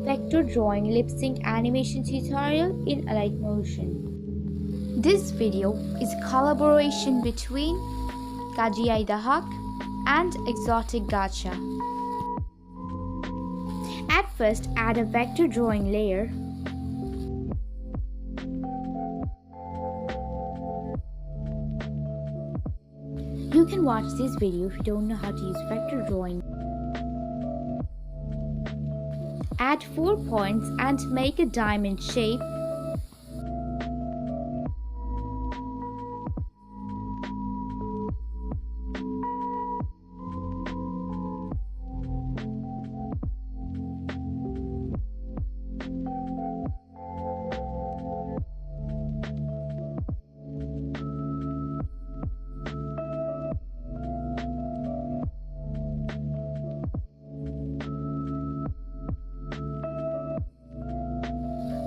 vector drawing lip sync animation tutorial in Alight Motion. This video is a collaboration between Kajiai Dahak and Exotic Gacha. At first, add a vector drawing layer. You can watch this video if you don't know how to use vector drawing. Add 4 points and make a diamond shape.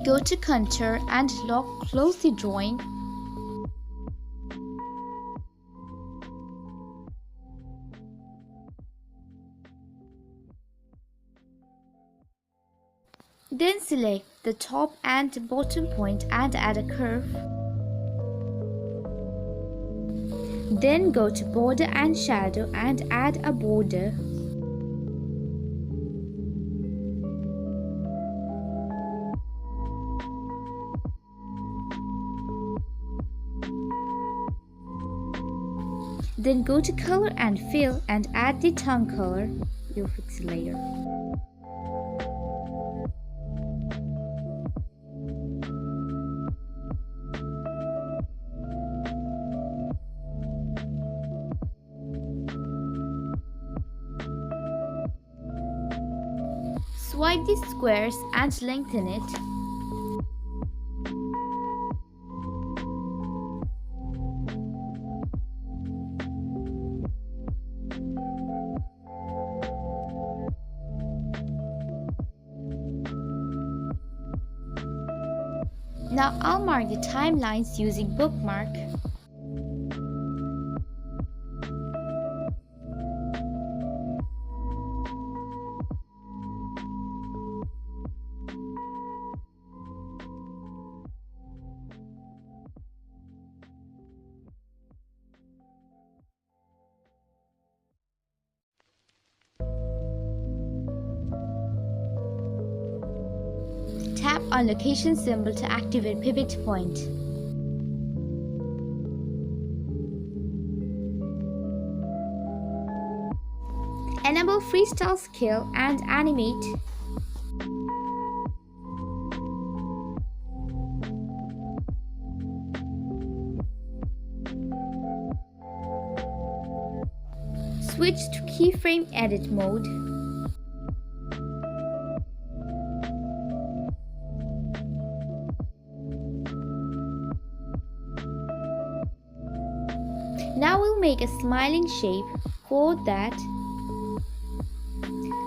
Go to contour and lock close the drawing. Then select the top and bottom point and add a curve. Then go to border and shadow and add a border. Then go to color and fill and add the tongue color. You'll fix it later. Swipe the squares and lengthen it. Now I'll mark the timelines using bookmark. Tap on location symbol to activate pivot point. Enable freestyle skill and animate. Switch to keyframe edit mode. Now we'll make a smiling shape. For that,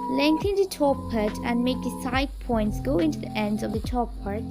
lengthen the top part and make the side points go into the ends of the top part.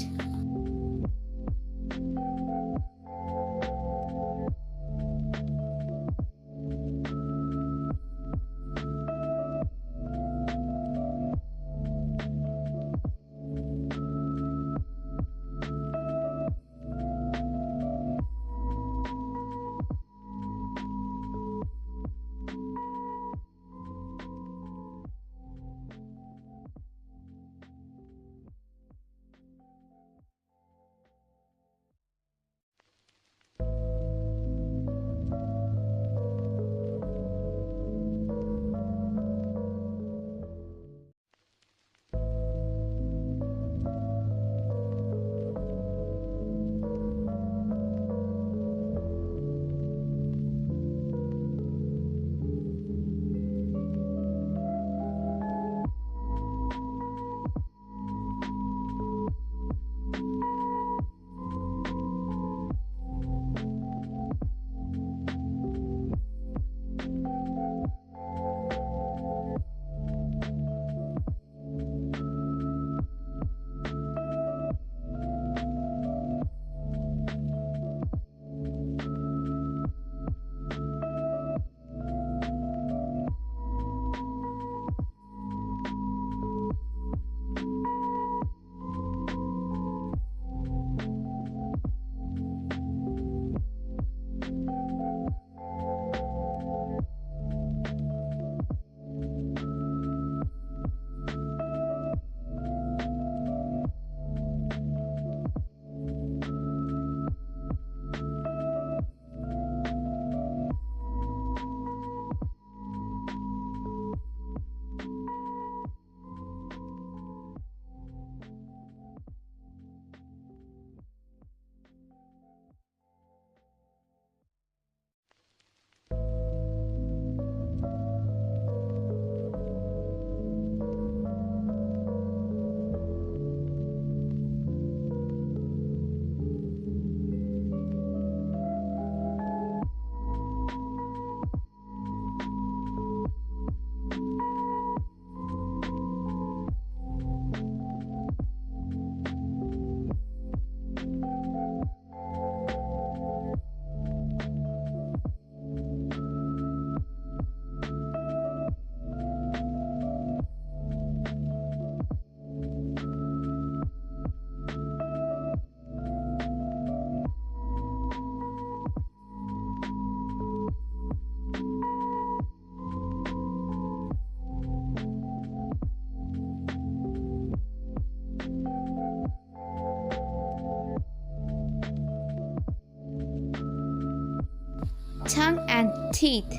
tongue and teeth.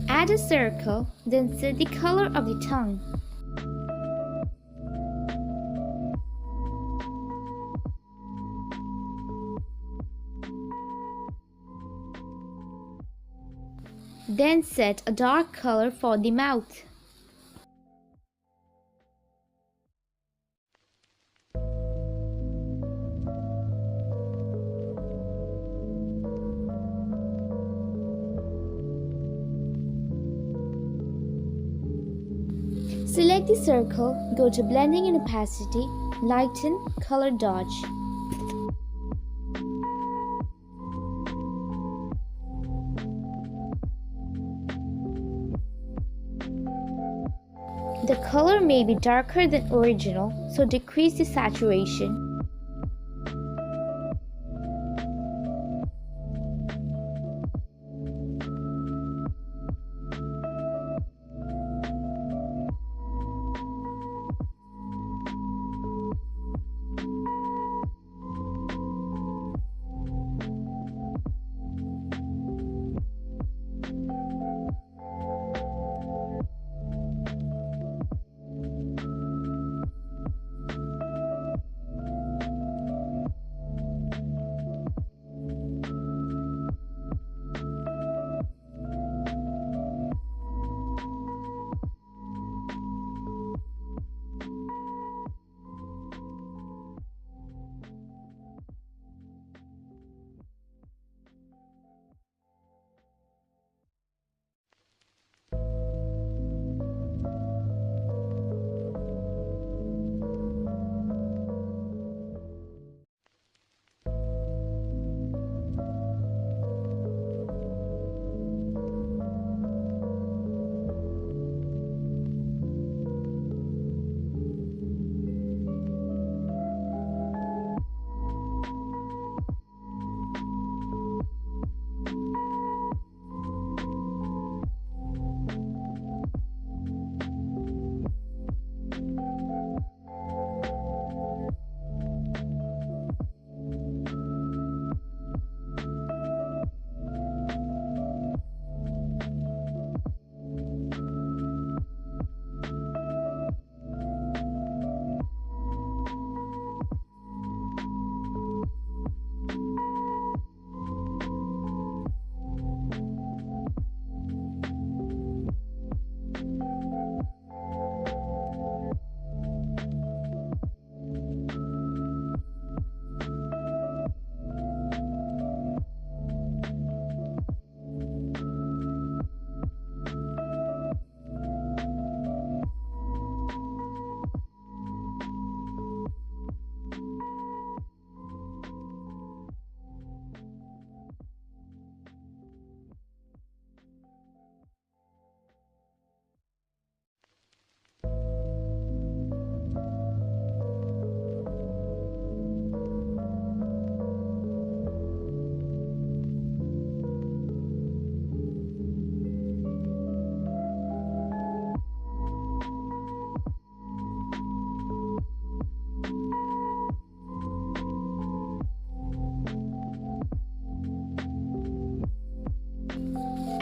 Add a circle, then set the color of the tongue. Then set a dark color for the mouth. Select the circle, go to blending and opacity, lighten, color dodge. The color may be darker than original, so decrease the saturation.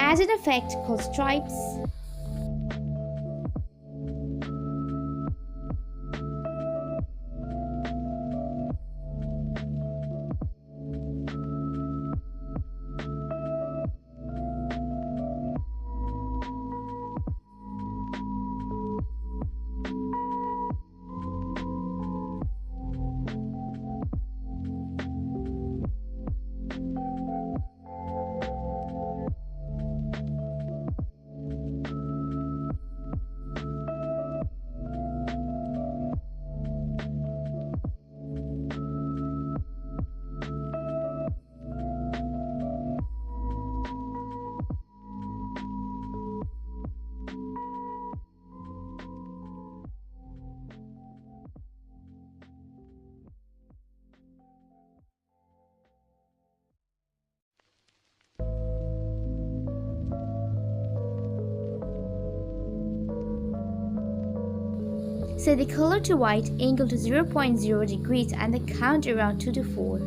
Add an effect called stripes. Set the color to white, angle to 0.0 degrees and the count around 2 to 4.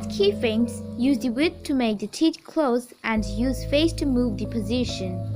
Add keyframes, use the width to make the teeth close and use face to move the position.